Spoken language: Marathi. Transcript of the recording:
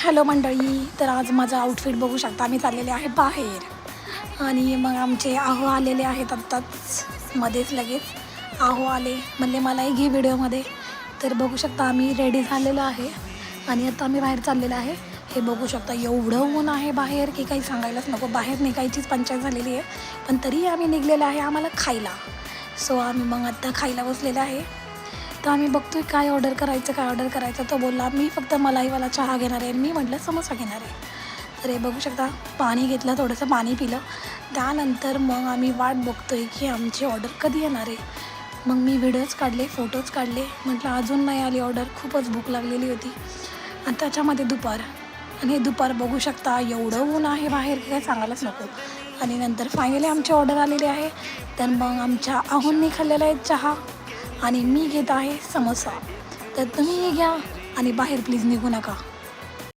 हॅलो मंडळी, तर आज माझं आउटफिट बघू शकता. आम्ही चाललेले आहे बाहेर आणि मग आमचे आहो आलेले आहेत आत्ताच मध्येच लगेच आहो आले म्हणले मलाही घे व्हिडिओमध्ये. तर बघू शकता आम्ही रेडी झालेलो आहे आणि आता आम्ही बाहेर चाललेलो आहे. हे बघू शकता एवढं ऊन आहे बाहेर की काही सांगायलाच नको. बाहेर निघायचीच पंचायत झालेली आहे, पण तरीही आम्ही निघलेलो आहे आम्हाला खायला. सो आम्ही मग आत्ता खायला बसलेलं आहे. तर आम्ही बघतो आहे काय ऑर्डर करायचं. तो बोलला मी फक्त मलाईवाला चहा घेणार आहे, मी म्हटलं समोसा घेणार आहे. तर हे बघू शकता पाणी घेतलं, थोडंसं पाणी पिलं. त्यानंतर मग आम्ही वाट बघतो आहे की आमची ऑर्डर कधी येणार आहे. मग मी व्हिडिओज काढले, फोटोज काढले, म्हटलं अजून नाही आली ऑर्डर. खूपच भूक लागलेली होती आणि त्याच्यामध्ये दुपार. आणि हे दुपार बघू शकता एवढं ऊन आहे बाहेर की काय सांगायलाच नको. आणि नंतर फायनली आमची ऑर्डर आलेली आहे. तर मग आमच्या आहोंनी खाल्लेला आहे चहा आणि मी घेत आहे समोसा. तर तुम्हीही घ्या आणि बाहेर प्लीज निघू नका.